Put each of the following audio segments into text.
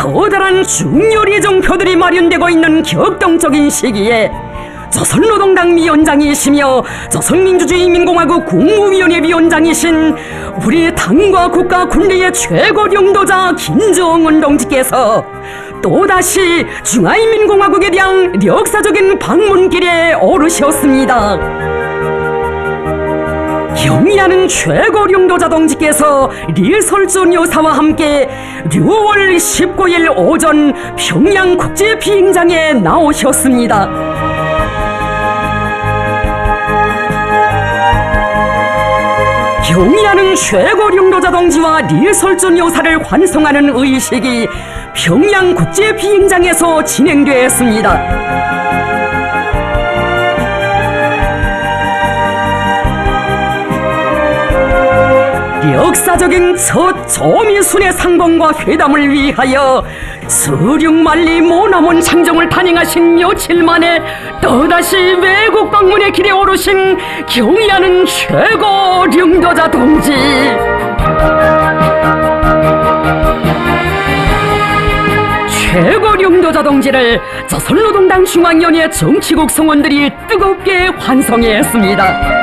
커다란 중요리정표들이 마련되고 있는 격동적인 시기에 조선노동당 위원장이시며 조선민주주의인민공화국 국무위원회 위원장이신 우리 당과 국가 군대의 최고領導자 김정은 동지께서 또다시 중화인민공화국에 대한 역사적인 방문길에 오르셨습니다. 경의하는 최고領導자 동지께서 리설준 여사와 함께 6월 19일 오전 평양 국제비행장에 나오셨습니다. 경의하는 최고領導자 동지와 리설준 여사를 환송하는 의식이 평양 국제비행장에서 진행되었습니다. 역사적인 첫 조미순의 상봉과 회담을 위하여 서륙만리 모남원 창정을 단행하신 며칠 만에 또다시 외국 방문의 길에 오르신 경의하는 최고領導자 동지. 최고領導자 동지를 조선노동당 중앙위원회 정치국 성원들이 뜨겁게 환송했습니다.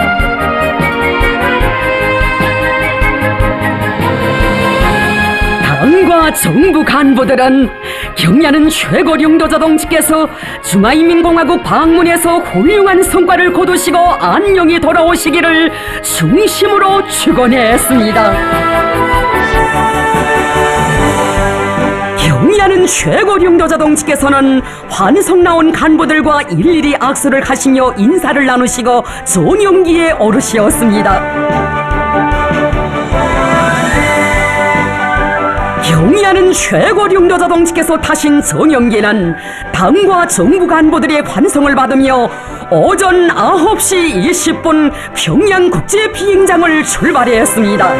당과 정부 간부들은 경의하는 최고領導자 동지께서 중화인민공화국 방문에서 훌륭한 성과를 거두시고 안녕히 돌아오시기를 중심으로 축원했습니다. 경의하는 최고領導자 동지께서는 환송 나온 간부들과 일일이 악수를 하시며 인사를 나누시고 전용기에 오르셨습니다. 경의하는 최고領導자 동지께서 타신 전용기는 당과 정부 간부들의 환송을 받으며 오전 9시 20분 평양 국제비행장을 출발했습니다.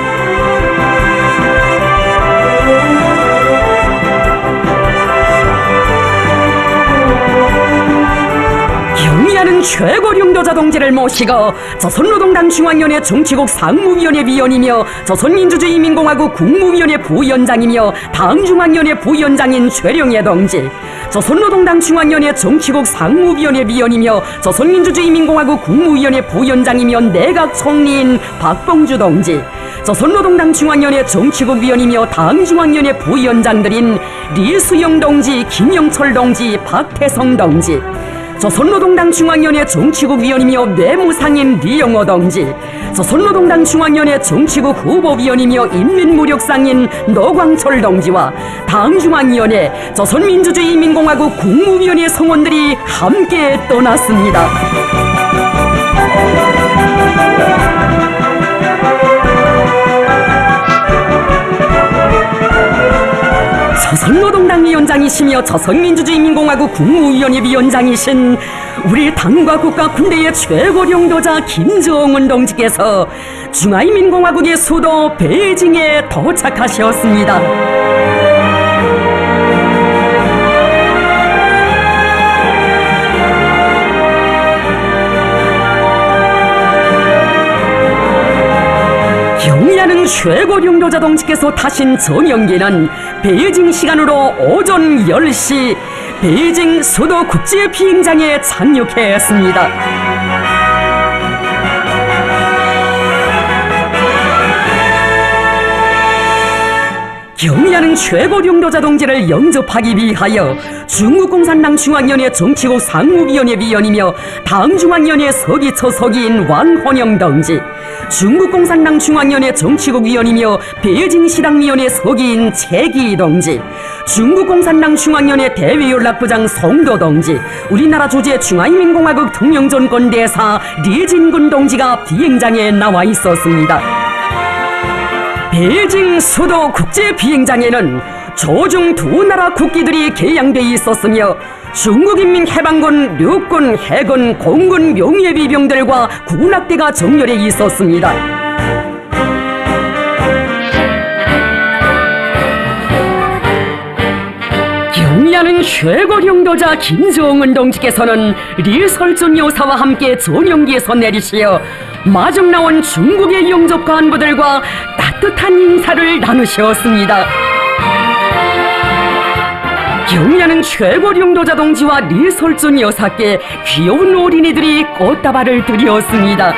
경의하는 최고領導자 동지를 모시고 조선노동당 중앙위원회 정치국 상무위원회 위원이며 조선민주주의인민공화국 국무위원회 부위원장이며 당중앙위원회 부위원장인 최령해 동지, 조선노동당 중앙위원회 정치국 상무위원회 위원이며 조선민주주의인민공화국 국무위원회 부위원장이며 내각총리인 박봉주 동지, 조선노동당 중앙위원회 정치국 위원이며 당중앙위원회 부위원장들인 리수영 동지, 김영철 동지, 박태성 동지, 조선노동당 중앙위원회 정치국 위원이며 내무상인 리영호 동지, 조선노동당 중앙위원회 정치국 후보위원이며 인민무력상인 노광철 동지와 당중앙위원회 조선민주주의인민공화국 국무위원회 성원들이 함께 떠났습니다. 조선노동당 위원장이시며 조선민주주의인민공화국 국무위원회 위원장이신 우리 당과 국가 군대의 최고領導자 김정은 동지께서 중화인민공화국의 수도 베이징에 도착하셨습니다. 경의하는 최고領導자 동지께서 타신 전용기는 베이징 시간으로 오전 10시 베이징 수도 국제비행장에 착륙했습니다. 경의하는 최고領導자 동지를 영접하기 위하여 중국공산당 중앙위원회 정치국 상무위원회 위원이며 당중앙위원회 서기처 서기인 왕헌영 동지, 중국공산당 중앙위원회 정치국 위원이며 베이징시당위원회 서기인 최기 동지, 중국공산당 중앙위원회 대외연락부장 송도 동지, 우리나라 주재 중화인민공화국 통영전권대사 리진군 동지가 비행장에 나와 있었습니다. 베이징 수도 국제비행장에는 조중 두 나라 국기들이 개양돼 있었으며 중국인민해방군, 육군, 해군, 공군 명예비병들과 군악대가 정렬해 있었습니다. 경의하는 최고領導자 김정은 동지께서는 리설준 여사와 함께 전용기에서 내리시어 마중 나온 중국의 영접 간부들과 따뜻한 인사를 나누셨습니다. 경의하는 최고령도자 동지와 리설준 여사께 귀여운 어린이들이 꽃다발을 드렸습니다.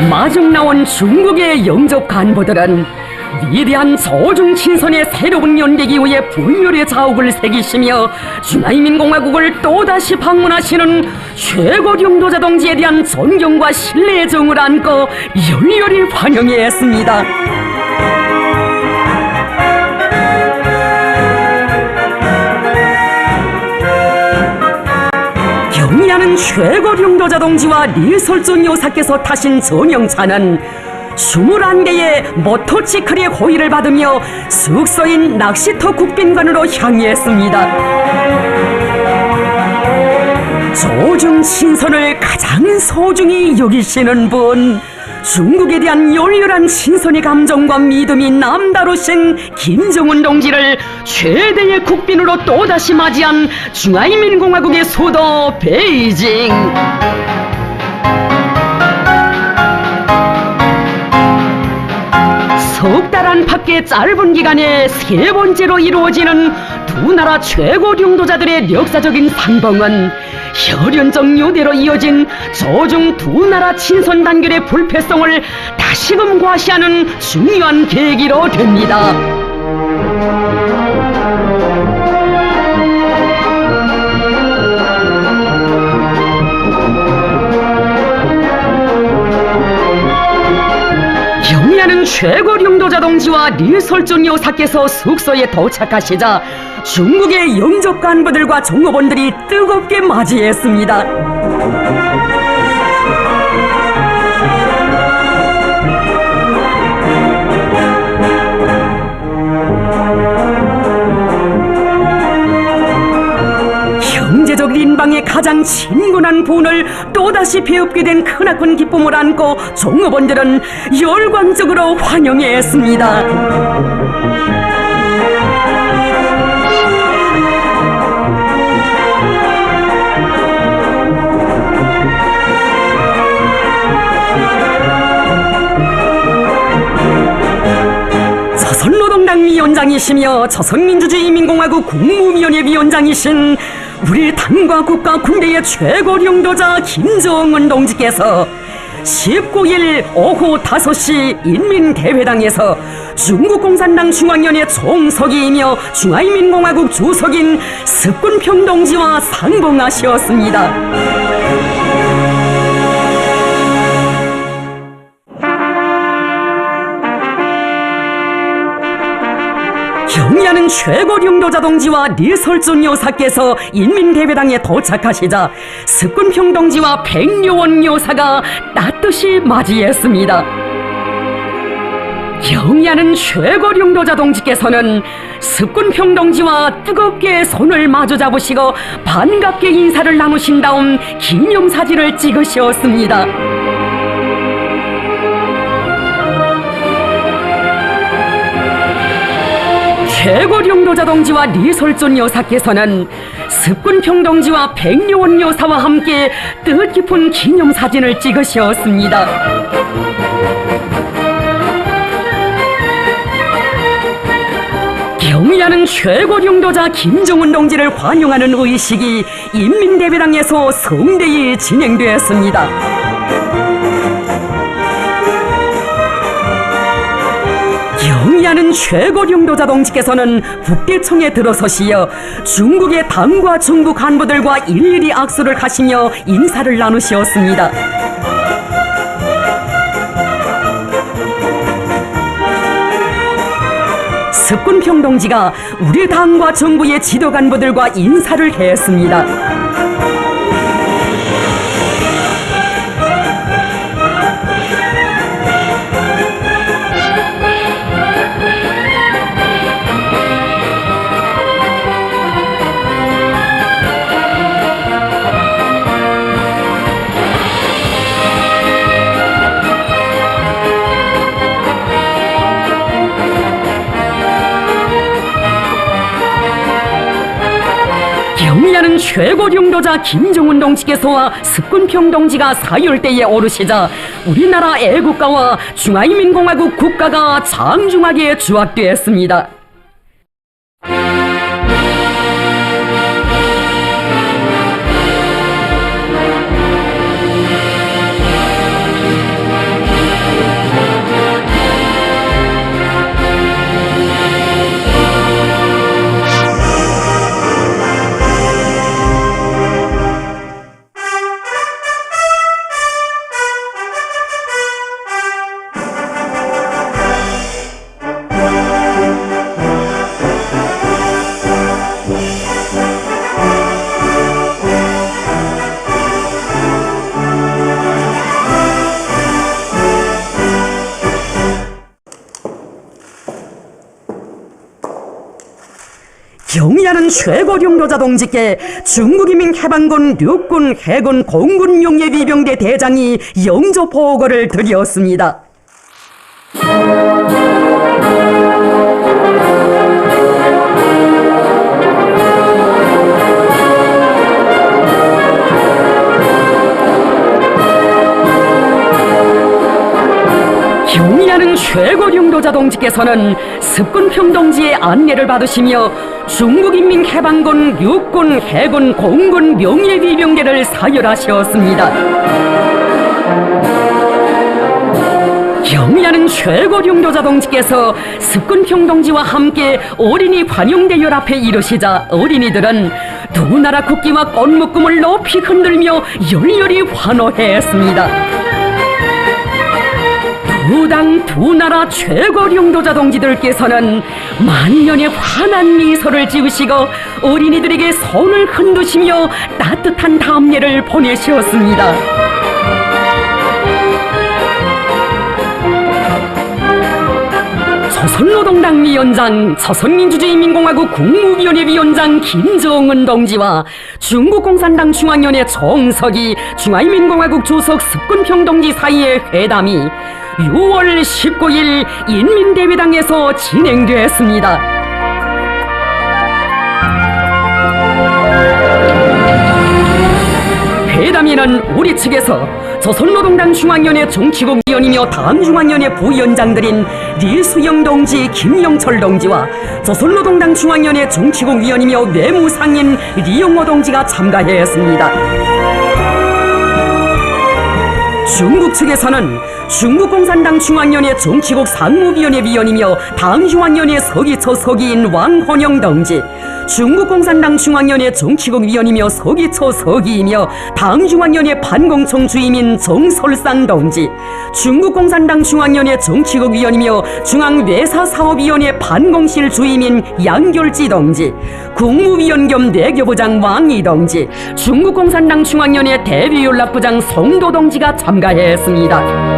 마중 나온 중국의 영접 간부들은 위대한 조중 친선의 새로운 연대기 위해 불멸의 자욱을 새기시며 중화인민공화국을 또다시 방문하시는 최고령도자 동지에 대한 존경과 신뢰의 정을 안고 열렬히 환영했습니다. 경의하는 최고령도자 동지와 리설준 여사께서 타신 전용차는 21대의 모터치클의 호의를 받으며 숙소인 낚시터 국빈관으로 향했습니다. 조중 친선을 가장 소중히 여기시는 분, 중국에 대한 열렬한 친선의 감정과 믿음이 남다르신 김정은 동지를 최대의 국빈으로 또다시 맞이한 중화인민공화국의 수도 베이징. 석 달 안팎의 짧은 기간에 세 번째로 이루어지는 두 나라 최고領도자들의 역사적인 상봉은 혈연적 요대로 이어진 조중 두 나라 친선 단결의 불패성을 다시금 과시하는 중요한 계기로 됩니다. 경의하는 최고령도자 동지와 리설준 여사께서 숙소에 도착하시자 중국의 영접 간부들과 종업원들이 뜨겁게 맞이했습니다. 형제적 인방의 가장 친근한 분을 또다시 배웁게 된 크나큰 기쁨을 안고 종업원들은 열광적으로 환영했습니다. 조선노동당 위원장이시며 조선민주주의인민공화국 국무위원회 위원장이신 우리 당과 국가 군대의 최고령도자 김정은 동지께서 19일 오후 5시 인민대회당에서 중국공산당 중앙위원회 총서기이며 중화인민공화국 주석인 석군평 동지와 상봉하셨습니다. 경의하는 최고령도자 동지와 리설준 여사께서 인민대회당에 도착하시자 석군평 동지와 백요원 여사가 따뜻이 맞이했습니다. 경의하는 최고령도자 동지께서는 석군평 동지와 뜨겁게 손을 마주 잡으시고 반갑게 인사를 나누신 다음 기념사진을 찍으셨습니다. 최고령도자 동지와 리설준 여사께서는 석군평 동지와 백요원 여사와 함께 뜻깊은 기념사진을 찍으셨습니다. 경의하는 최고령도자 김정은 동지를 환영하는 의식이 인민대회당에서 성대히 진행되었습니다. 경의하는 최고령도자 동지께서는 북대청에 들어서시어 중국의 당과 정부 간부들과 일일이 악수를 하시며 인사를 나누셨습니다. 석군평 동지가 우리 당과 정부의 지도 간부들과 인사를 했습니다. 경의하는 최고령도자 김정은 동지께서와 석군평 동지가 사열대에 오르시자 우리나라 애국가와 중화인민공화국 국가가 장중하게 조합되었습니다. 경의하는 최고령도자 동지께 중국인민해방군 육군 해군 공군 용예위병대 대장이 영조 보고를 드렸습니다. 경의하는 최고령도자 동지께서는 습군평 동지의 안내를 받으시며 중국인민해방군 육군 해군 공군 명예위병대를 사열하셨습니다. 경의하는 최고령도자 동지께서 습군평 동지와 함께 어린이 관용대열 앞에 이르시자 어린이들은 두 나라 국기와 꽃묶음을 높이 흔들며 열렬히 환호했습니다. 두 당 두 나라 최고령도자 동지들께서는 만년의 환한 미소를 지으시고 어린이들에게 손을 흔드시며 따뜻한 답례를 보내셨습니다. 조선노동당 위원장, 조선민주주의인민공화국 국무위원회 위원장 김정은 동지와 중국공산당 중앙위원회 정석이 중화인민공화국 주석 습군평 동지 사이의 회담이 6월 19일 인민대회당에서 진행되었습니다. 회담에는 우리 측에서 조선노동당 중앙위원회 정치국 위원이며 당중앙위원회 부위원장들인 리수영 동지, 김영철 동지와 조선노동당 중앙위원회 정치국 위원이며 외무상인 리영호 동지가 참가했습니다. 중국 측에서는 중국공산당 중앙위원회 정치국 상무위원회 위원이며 당중앙위원회 서기처 서기인 왕헌영 동지, 중국공산당 중앙위원회 정치국 위원이며 서기처 서기이며 당중앙위원회 반공청 주임인 정설상 동지, 중국공산당 중앙위원회 정치국 위원이며 중앙외사사업위원회 반공실 주임인 양결지 동지, 국무위원 겸 외교부장 왕이 동지, 중국공산당 중앙위원회 대외연락부장 송도 동지가 참가했습니다.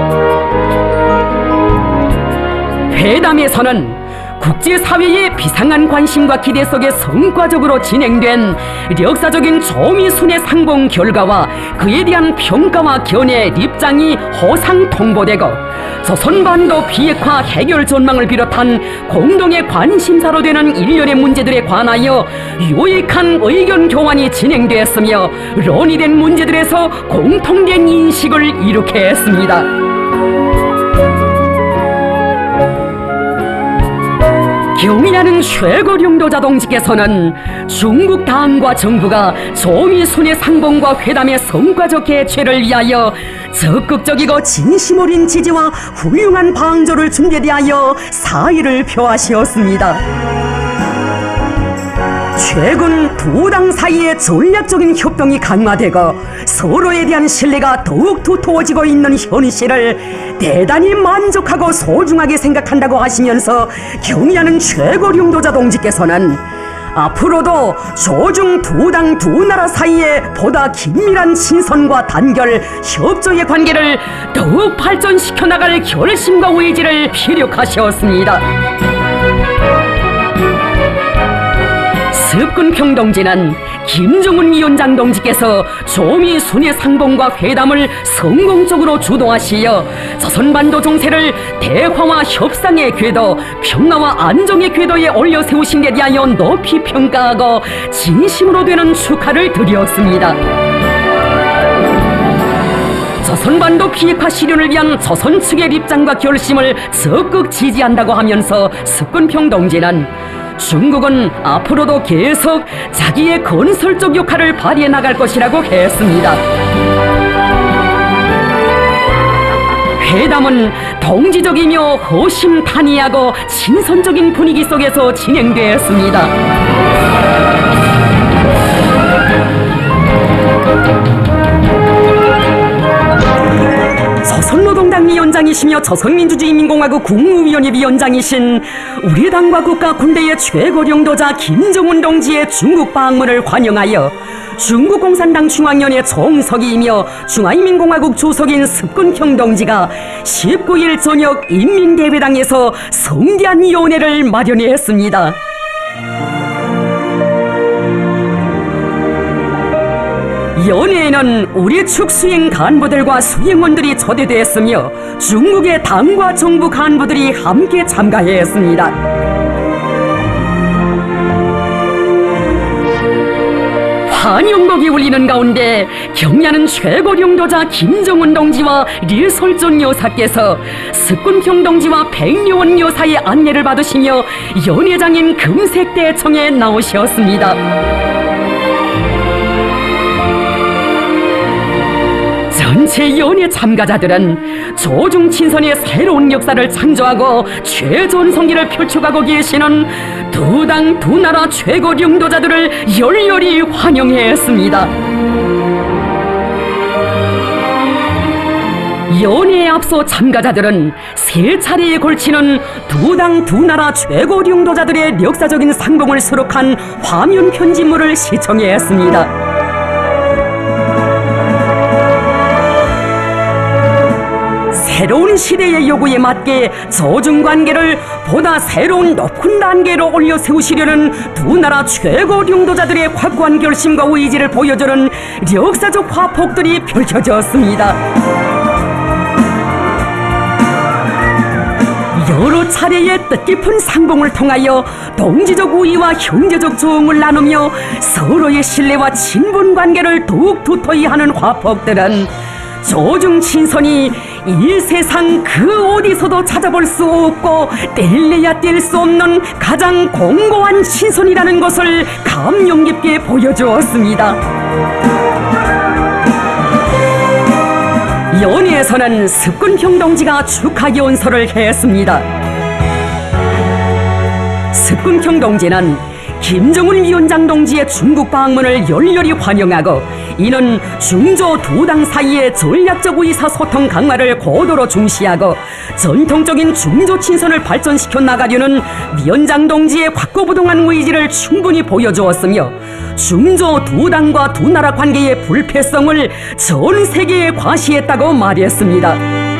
회담에서는 국제사회의 비상한 관심과 기대 속에 성과적으로 진행된 역사적인 조미순의 상봉 결과와 그에 대한 평가와 견해 입장이 호상 통보되고 조선반도 비핵화 해결 전망을 비롯한 공동의 관심사로 되는 일련의 문제들에 관하여 유익한 의견 교환이 진행되었으며 논의된 문제들에서 공통된 인식을 이루게 했습니다. 경의하는 최고령도자 동지께서는 중국 당과 정부가 조미순의 상봉과 회담의 성과적 개최를 위하여 적극적이고 진심 어린 지지와 훌륭한 방조를 준비에 대하여 사의를 표하시었습니다. 최근 두 당 사이의 전략적인 협동이 강화되고 서로에 대한 신뢰가 더욱 두터워지고 있는 현실을 대단히 만족하고 소중하게 생각한다고 하시면서 경의하는 최고령도자 동지께서는 앞으로도 조중 두 당 두 나라 사이에 보다 긴밀한 친선과 단결, 협조의 관계를 더욱 발전시켜 나갈 결심과 의지를 피력하셨습니다. 습군평 동지는 김정은 위원장 동지께서 조미순의 상봉과 회담을 성공적으로 주도하시어 조선반도 정세를 대화와 협상의 궤도, 평화와 안정의 궤도에 올려 세우신 데 대하여 높이 평가하고 진심으로 되는 축하를 드렸습니다. 조선반도 비핵화 실현을 위한 조선 측의 입장과 결심을 적극 지지한다고 하면서 석근평 동지는 중국은 앞으로도 계속 자기의 건설적 역할을 발휘해 나갈 것이라고 했습니다. 회담은 동지적이며 허심탄회하고 신선적인 분위기 속에서 진행되었습니다. 조선노동당 위원장이시며 조선민주주의인민공화국 국무위원회 위원장이신 우리 당과 국가 군대의 최고領導자 김정은 동지의 중국 방문을 환영하여 중국 공산당 중앙위원회 총서기이며 중화인민공화국 주석인 석근평 동지가 19일 저녁 인민대회당에서 성대한 위원회를 마련했습니다. 연회에는 우리 측 수행 간부들과 수행원들이 초대되었으며 중국의 당과 정부 간부들이 함께 참가했습니다. 환영곡이 울리는 가운데 경야는 최고領導자 김정은 동지와 리설존 여사께서 석근평 동지와 백려원 여사의 안내를 받으시며 연회장인 금색대청에 나오셨습니다. 전체 연회 참가자들은 조중친선의 새로운 역사를 창조하고 최전성기를 펼쳐가고 계시는 두 당 두 나라 최고領導자들을 열렬히 환영했습니다. 연회에 앞서 참가자들은 세 차례에 걸치는 두 당 두 나라 최고領導자들의 역사적인 상봉을 수록한 화면 편집물을 시청했습니다. 새로운 시대의 요구에 맞게 조중관계를 보다 새로운 높은 단계로 올려 세우시려는 두 나라 최고領導자들의 확고한 결심과 의지를 보여주는 역사적 화폭들이 펼쳐졌습니다. 여러 차례의 뜻깊은 상봉을 통하여 동지적 우위와 형제적 조응을 나누며 서로의 신뢰와 친분 관계를 더욱 두터이 하는 화폭들은 조중친선이 이 세상 그 어디서도 찾아볼 수 없고 뗄래야 뗄 수 없는 가장 공고한 친선이라는 것을 감명 깊게 보여주었습니다. 연회에서는 석근평 동지가 축하 연설을 했습니다. 석근평 동지는 김정은 위원장 동지의 중국 방문을 열렬히 환영하고 이는 중조 두 당 사이의 전략적 의사소통 강화를 고도로 중시하고 전통적인 중조 친선을 발전시켜 나가려는 위원장 동지의 확고부동한 의지를 충분히 보여주었으며 중조 두 당과 두 나라 관계의 불패성을 전 세계에 과시했다고 말했습니다.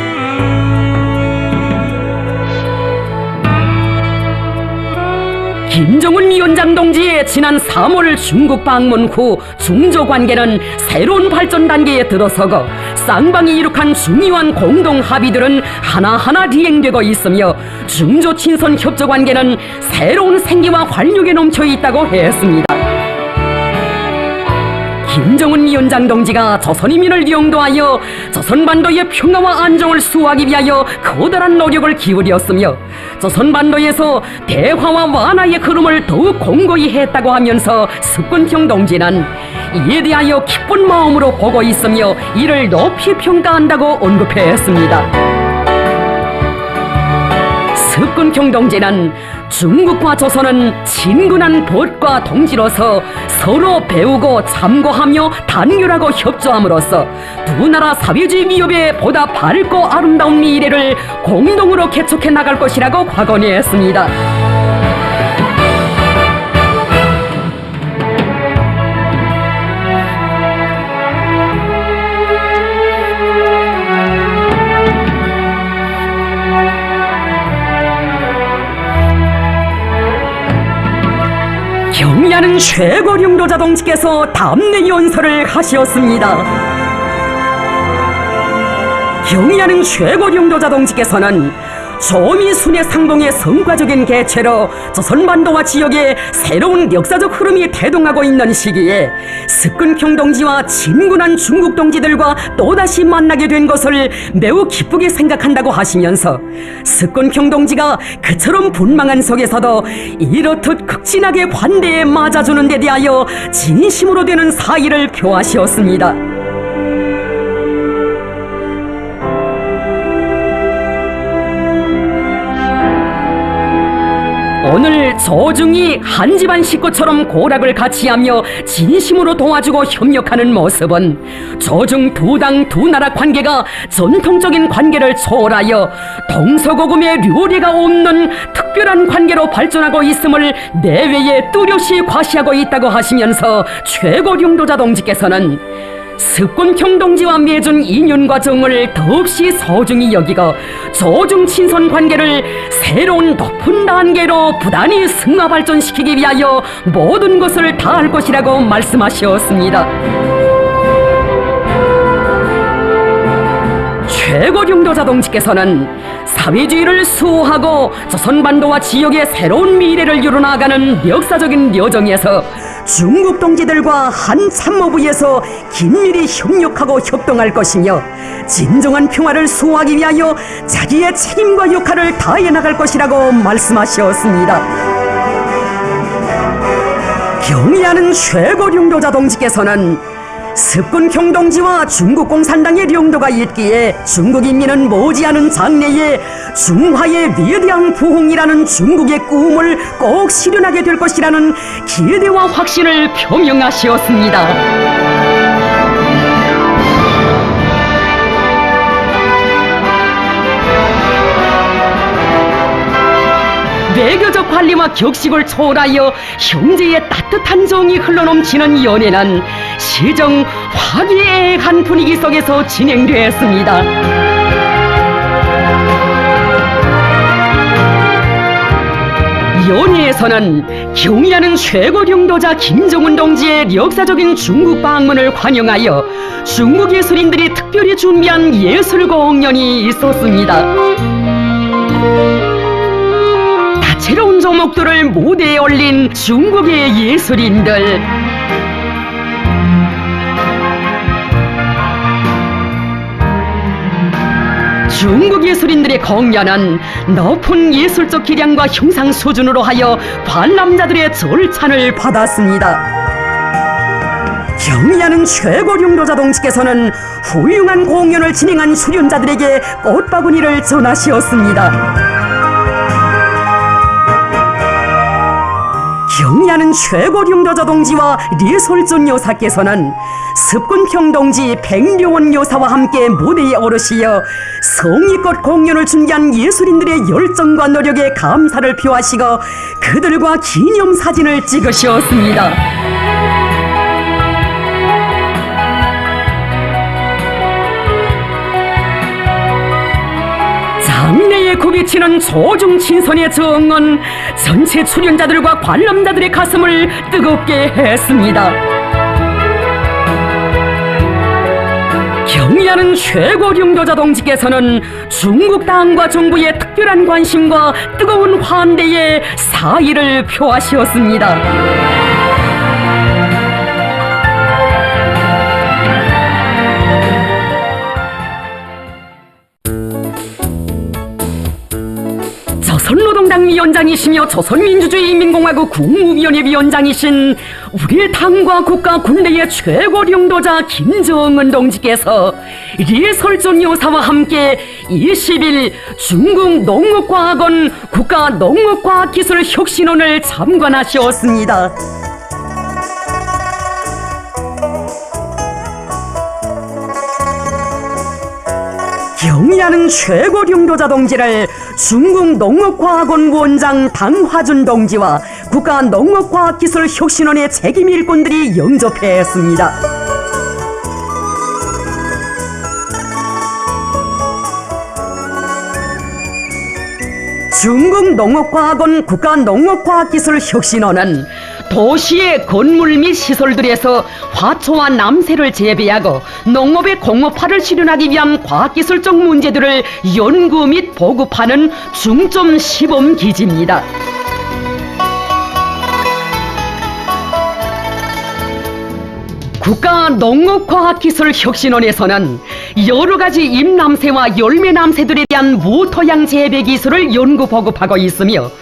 김정은 위원장 동지의 지난 3월 중국 방문 후 중조 관계는 새로운 발전 단계에 들어서고 쌍방이 이룩한 중요한 공동 합의들은 하나하나 리행되고 있으며 중조 친선 협조 관계는 새로운 생기와 활력에 넘쳐 있다고 했습니다. 김정은 위원장 동지가 조선인민을 영도하여 조선반도의 평화와 안정을 수호하기 위하여 커다란 노력을 기울였으며 조선반도에서 대화와 완화의 흐름을 더욱 공고히 했다고 하면서 석근평 동지는 이에 대하여 기쁜 마음으로 보고 있으며 이를 높이 평가한다고 언급했습니다. 석근평 동지는 중국과 조선은 친근한 벗과 동지로서 서로 배우고 참고하며 단결하고 협조함으로써 두 나라 사회주의 위협에 보다 밝고 아름다운 미래를 공동으로 개척해 나갈 것이라고 확언했습니다. 경야는 최고領導자 동지께서 담내 연설을 하셨습니다. 경야는 최고領導자 동지께서는 조미순의 상봉의 성과적인 개최로 조선반도와 지역에 새로운 역사적 흐름이 대동하고 있는 시기에 석근평 동지와 진군한 중국 동지들과 또다시 만나게 된 것을 매우 기쁘게 생각한다고 하시면서 석근평 동지가 그처럼 분망한 속에서도 이렇듯 극진하게 관대에 맞아주는 데 대하여 진심으로 되는 사의를 표하시었습니다. 오늘 조중이 한 집안 식구처럼 고락을 같이하며 진심으로 도와주고 협력하는 모습은 조중 두 당 두 나라 관계가 전통적인 관계를 초월하여 동서고금의 류례가 없는 특별한 관계로 발전하고 있음을 내외에 뚜렷이 과시하고 있다고 하시면서 최고령도자 동지께서는 석근평 동지와 맺은 인연과 정을 더없이 소중히 여기고 조중 친선 관계를 새로운 높은 단계로 부단히 승화 발전시키기 위하여 모든 것을 다할 것이라고 말씀하셨습니다. 최고령도자 동지께서는 사회주의를 수호하고 조선반도와 지역의 새로운 미래를 이뤄나가는 역사적인 여정에서 중국 동지들과 한 참모부에서 긴밀히 협력하고 협동할 것이며 진정한 평화를 수호하기 위하여 자기의 책임과 역할을 다해 나갈 것이라고 말씀하셨습니다. 경의하는 최고령도자 동지께서는 석근평 동지와 중국 공산당의領도가 있기에 중국 인민은 머지않은 장래에 중화의 위대한 부흥이라는 중국의 꿈을 꼭 실현하게 될 것이라는 기대와 확신을 표명하시었습니다. 외교적 관리와 격식을 초월하여 형제의 따뜻한 정이 흘러넘치는 연애는 시정 화기애애한 분위기 속에서 진행되었습니다. 연회에서는 경의하는 최고령도자 김정은 동지의 역사적인 중국 방문을 환영하여 중국 예술인들이 특별히 준비한 예술 공연이 있었습니다. 다채로운 조목들을 무대에 올린 중국의 예술인들, 중국 예술인들의 공연은 높은 예술적 기량과 형상 수준으로 하여 관람자들의 절찬을 받았습니다. 경의하는 최고령도자 동지께서는 훌륭한 공연을 진행한 수련자들에게 꽃바구니를 전하시었습니다. 경의하는 최고령도자 동지와 리솔준 여사께서는 석근평 동지 백려원 여사와 함께 무대에 오르시어 성의껏 공연을 준비한 예술인들의 열정과 노력에 감사를 표하시고 그들과 기념사진을 찍으셨습니다. 장래에 굽이치는 조중 친선의 정은 전체 출연자들과 관람자들의 가슴을 뜨겁게 했습니다. 경의하는 최고령도자 동지께서는 중국 당과 정부의 특별한 관심과 뜨거운 환대에 사의를 표하시었습니다. 조선노동당 위원장이시며 조선민주주의인민공화국 국무위원회 위원장이신 우리 당과 국가 군대의 최고령도자 김정은 동지께서 리설준 여사와 함께 20일 중국 농업과학원 국가농업과학기술혁신원을 참관하셨습니다. 경의하는 최고령도자 동지를 중국 농업과학원 원장 당화준 동지와 국가농업과학기술혁신원의 책임 일꾼들이 영접했습니다. 중국 농업과학원 국가농업과학기술혁신원은 도시의 건물 및 시설들에서 화초와 남새를 재배하고 농업의 공업화를 실현하기 위한 과학기술적 문제들을 연구 및 보급하는 중점 시범 기지입니다. 국가농업과학기술혁신원에서는 여러 가지 잎남새와 열매남새들에 대한 무토양 재배 기술을 연구 보급하고 있으며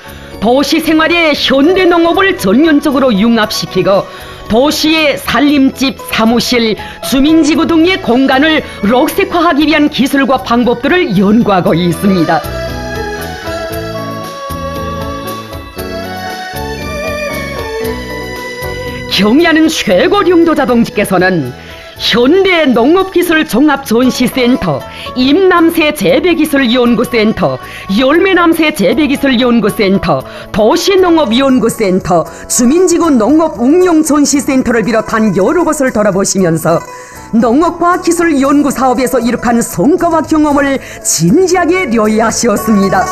도시 생활에 현대 농업을 전면적으로 융합시키고 도시의 산림집, 사무실, 주민지구 등의 공간을 녹색화하기 위한 기술과 방법들을 연구하고 있습니다. 경의하는 최고령도 자동직께서는 현대 농업기술 종합전시센터, 잎남새 재배기술연구센터, 열매남새 재배기술연구센터, 도시농업연구센터, 주민지구 농업응용전시센터를 비롯한 여러 곳을 돌아보시면서 농업과학기술연구사업에서 이룩한 성과와 경험을 진지하게 려해하시었습니다.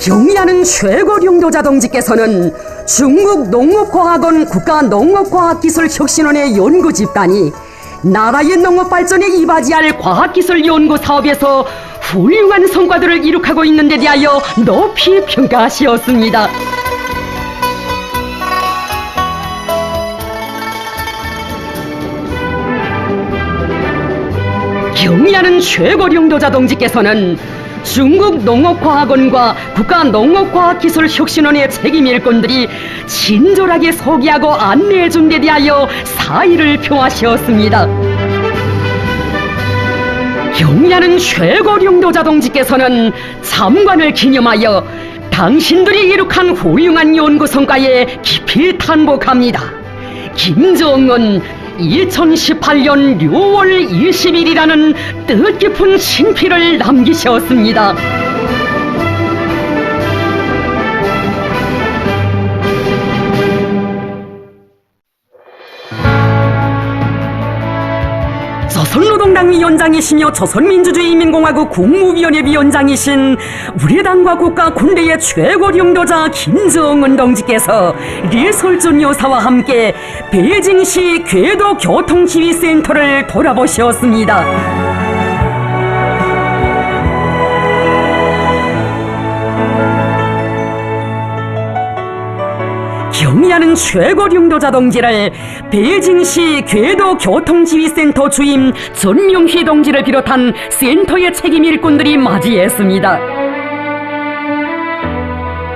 경의하는 최고령도 자동직께서는 중국 농업과학원 국가농업과학기술혁신원의 연구집단이 나라의 농업발전에 이바지할 과학기술 연구 사업에서 훌륭한 성과들을 이룩하고 있는 데 대하여 높이 평가하시었습니다. 경의하는 최고령도 자동직께서는 중국 농업과학원과 국가농업과학기술혁신원의 책임 일꾼들이 친절하게 소개하고 안내해준 데 대하여 사의를 표하시었습니다. 경의하는 최고령도 자동직께서는 참관을 기념하여 당신들이 이룩한 훌륭한 연구 성과에 깊이 탄복합니다. 김정은 2018년 6월 20일이라는 뜻깊은 친필을 남기셨습니다. 조선노동당 위원장이시며 조선민주주의인민공화국 국무위원회 위원장이신 우리 당과 국가 군대의 최고령도자 김정은 동지께서 리설준 여사와 함께 베이징시 궤도 교통지휘센터를 돌아보셨습니다. 경의하는 최고령도자 동지를 베이징시 궤도 교통지휘센터 주임 전명희 동지를 비롯한 센터의 책임 일꾼들이 맞이했습니다.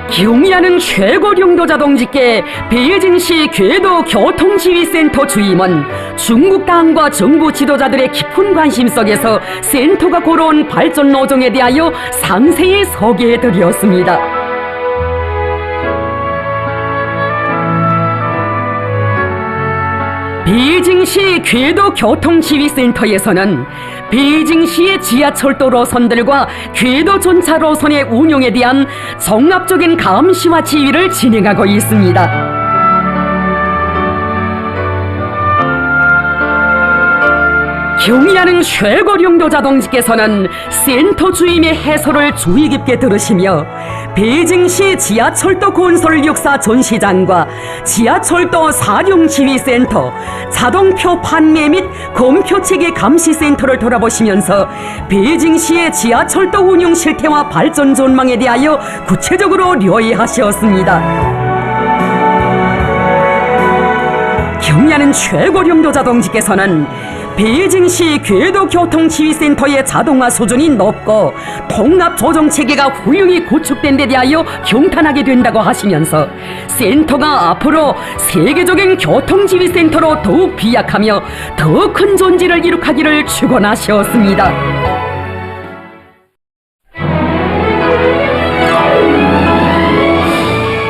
경의하는 최고령도자 동지께 베이징시 궤도 교통지휘센터 주임은 중국 당과 정부 지도자들의 깊은 관심 속에서 센터가 걸어온 발전 노정에 대하여 상세히 소개해드렸습니다. 베이징시 궤도 교통지휘센터에서는 베이징시의 지하철도 노선들과 궤도 전차 노선의 운용에 대한 종합적인 감시와 지휘를 진행하고 있습니다. 경의하는 최고령도자 동지께서는 센터 주임의 해설을 주의 깊게 들으시며 베이징시 지하철도 건설 역사 전시장과 지하철도 사령지휘센터, 자동표 판매 및 검표체계 감시센터를 돌아보시면서 베이징시의 지하철도 운영 실태와 발전 전망에 대하여 구체적으로 려해하셨습니다. 경의하는 최고령도자 동지께서는 베이징시 궤도교통지휘센터의 자동화 수준이 높고 통합조정체계가 훌륭히 구축된 데 대하여 경탄하게 된다고 하시면서 센터가 앞으로 세계적인 교통지휘센터로 더욱 비약하며 더 큰 존재를 이룩하기를 축원하셨습니다.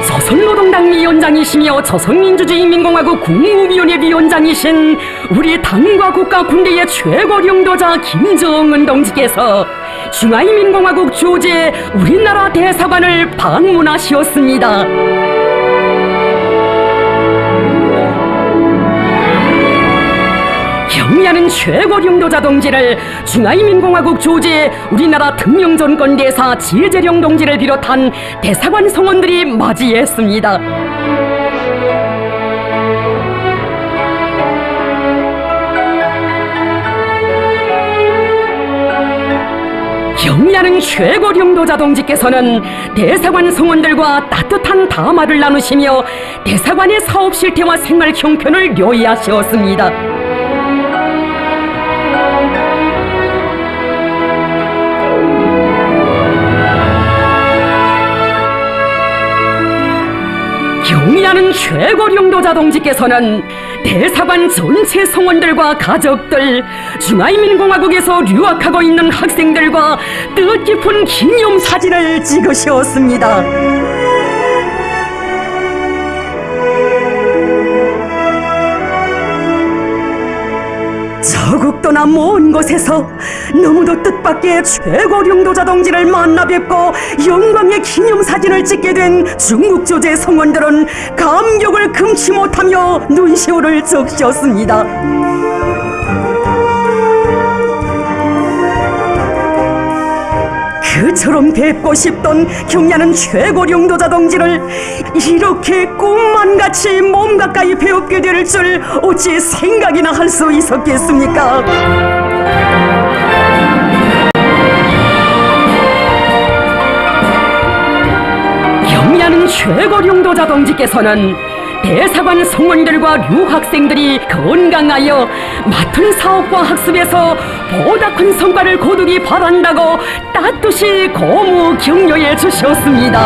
조선노동당 위원장이시며 조선민주주의인민공화국 국무위원회 위원장이신 우리 당과 국가 군대의 최고령도자 김정은 동지께서 중화인민공화국 주재 우리나라 대사관을 방문하셨습니다. 경의하는 최고령도자 동지를 중화인민공화국 조지의 우리나라 등용전권대사 지혜재령 동지를 비롯한 대사관 성원들이 맞이했습니다. 경의하는 최고령도자 동지께서는 대사관 성원들과 따뜻한 담화를 나누시며 대사관의 사업 실태와 생활 형편을 요의하셨습니다. 경의하는 최고령도자 동지께서는 대사관 전체 성원들과 가족들, 중화인민공화국에서 유학하고 있는 학생들과 뜻깊은 기념사진을 찍으셨습니다. 저국도나 먼 곳에서 너무도 뜻밖의 최고령도자 동지를 만나 뵙고 영광의 기념사진을 찍게 된 중국 조제 성원들은 감격을 금치 못하며 눈시울을 적셨습니다. 그처럼 뵙고 싶던 경의하는 최고령도자 동지를 이렇게 꿈만같이 몸 가까이 뵙게 될 줄 어찌 생각이나 할 수 있었겠습니까? 경의하는 최고령도자 동지께서는 대사관 성원들과 유학생들이 건강하여 맡은 사업과 학습에서 보다 큰 성과를 거두기 바란다고 따뜻이 고무 격려해 주셨습니다.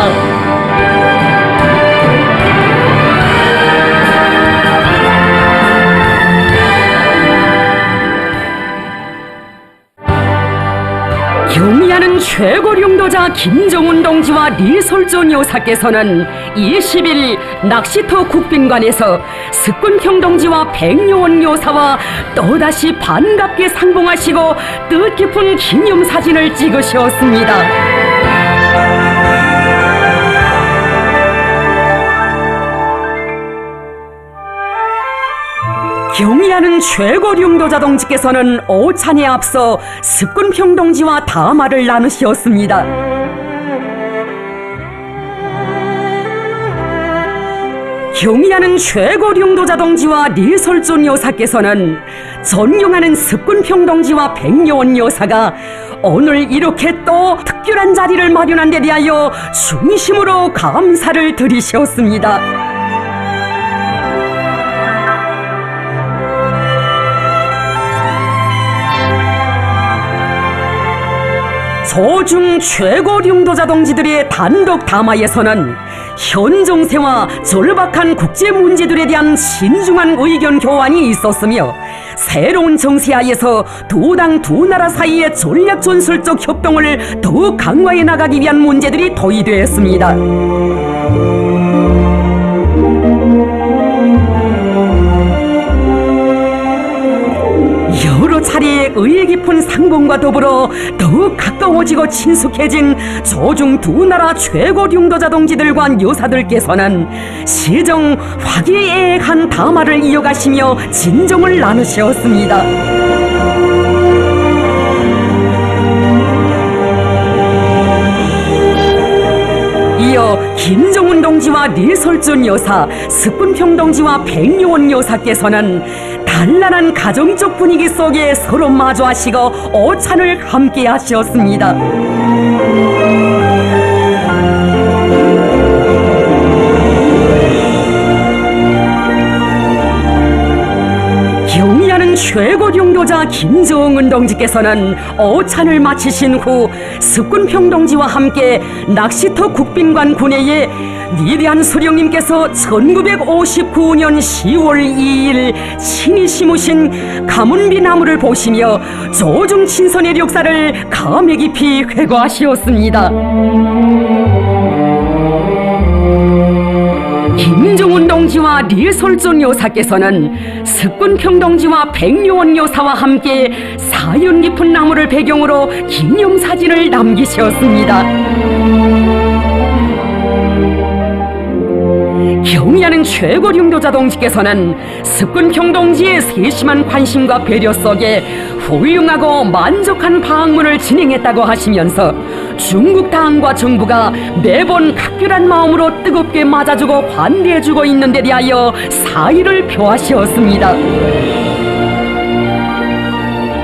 경의하는 최고령도자 김정은 동지와 리설존 여사께서는 20일 낚시터 국빈관에서 석군평 동지와 백요원 여사와 또다시 반갑게 상봉하시고 뜻깊은 기념사진을 찍으셨습니다. 경의하는 최고령도자 동지께서는 오찬에 앞서 석군평 동지와 담화를 나누셨습니다. 경의하는 최고령도자 동지와 리설존 여사께서는 존경하는 석군평 동지와 백요원 여사가 오늘 이렇게 또 특별한 자리를 마련한 데 대하여 중심으로 감사를 드리셨습니다. 소중 최고령도자 동지들의 단독 담화에서는 현 정세와 절박한 국제 문제들에 대한 신중한 의견 교환이 있었으며 새로운 정세하에서 두 당 두 나라 사이의 전략 전술적 협동을 더욱 강화해 나가기 위한 문제들이 도의되었습니다. 여러 차례의 의의 깊은 상봉과 더불어 더욱 가까워지고 친숙해진 조중 두 나라 최고령도자 동지들과 여사들께서는 시정 화기애애한 담화를 이어가시며 진정을 나누셨습니다. 이어 김정은 동지와 리설존 여사, 석군평 동지와 백요원 여사께서는 단란한 가정적 분위기 속에 서로 마주하시고 오찬을 함께 하셨습니다. 경의하는 최고령도자 김정은 동지께서는 오찬을 마치신 후 석군평 동지와 함께 낚시터 국빈관 군내에 위대한 수령님께서 1959년 10월 2일 친히 심으신 가문비 나무를 보시며 조중 친선의 역사를 감회 깊이 회고하시었습니다. 김정은 동지와 리설존 여사께서는 석군평 동지와 백요원 여사와 함께 사연 깊은 나무를 배경으로 기념사진을 남기셨습니다. 경의하는 최고령도자 동지께서는 습근평 동지의 세심한 관심과 배려 속에 훌륭하고 만족한 방문을 진행했다고 하시면서 중국 당과 정부가 매번 각별한 마음으로 뜨겁게 맞아주고 환대해주고 있는 데 대하여 사의를 표하시었습니다.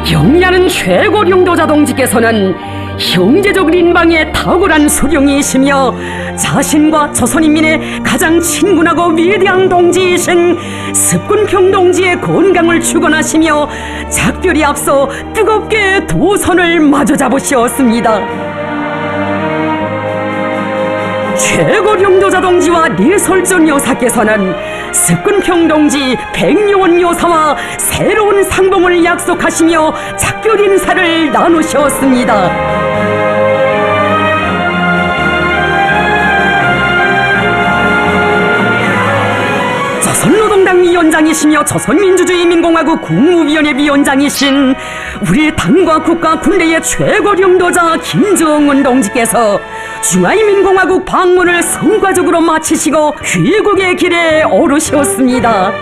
경의하는 최고령도자 동지께서는 형제적 인방에 탁월한 수령이시며 자신과 조선인민의 가장 친근하고 위대한 동지이신 습근평 동지의 건강을 축원하시며 작별이 앞서 뜨겁게 두 손을 마주 잡으시었습니다. 최고령도자 동지와 리설전 여사께서는 습근평 동지 백요원 여사와 새로운 상봉을 약속하시며 작별 인사를 나누셨습니다. 조선노동당 위원장이시며 조선민주주의인민공화국 국무위원회 위원장이신 우리 당과 국가 군대의 최고령도자 김정은 동지께서 중화인민공화국 방문을 성과적으로 마치시고 귀국의 길에 오르셨습니다.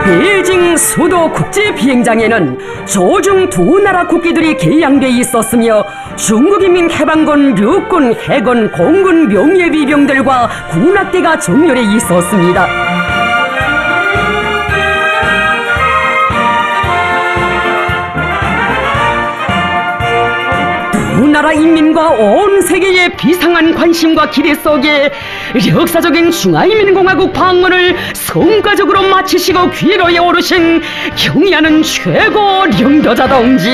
베이징 수도 국제비행장에는 조중 두 나라 국기들이 개양돼 있었으며 중국인민해방군 육군, 해군, 공군 명예위병들과 군악대가 정렬해 있었습니다. 두 나라 인민과 온 세계의 비상한 관심과 기대 속에 역사적인 중화인민공화국 방문을 성과적으로 마치시고 귀로에 오르신 경의하는 최고령도자 동지.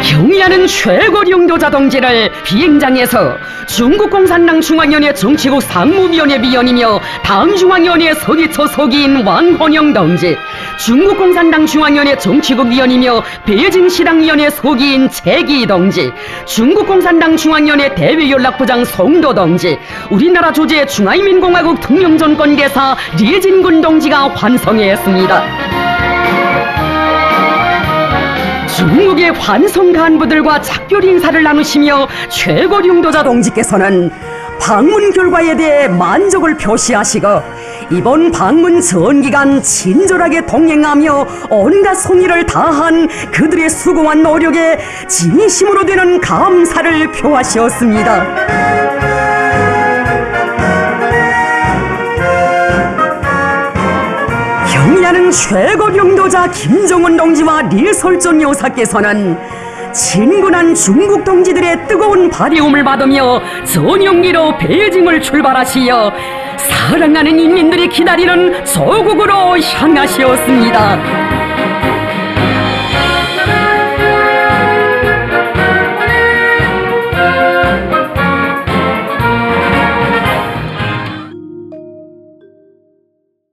경의하는 최고령도자 동지를 비행장에서 중국공산당 중앙위원회 정치국 상무위원회 위원이며 당중앙위원회 서기처 서기인 왕헌영 동지, 중국공산당 중앙위원회 정치국 위원이며 베이징시당위원회 서기인 최기 동지, 중국공산당 중앙위원회 대외연락부장 송도 동지, 우리나라 주재 중화인민공화국 특명전권대사 리진군 동지가 환송했습니다. 중국의 환송 간부들과 작별 인사를 나누시며 최고령도자 동지께서는 방문 결과에 대해 만족을 표시하시고 이번 방문 전기간 친절하게 동행하며 온갖 성의를 다한 그들의 수고와 노력에 진심으로 되는 감사를 표하셨습니다. 경의하는 최고령도자 김정은 동지와 리설전 여사께서는 친근한 중국 동지들의 뜨거운 발해움을 받으며 전용기로 베이징을 출발하시어 사랑하는 인민들이 기다리는 조국으로 향하시었습니다.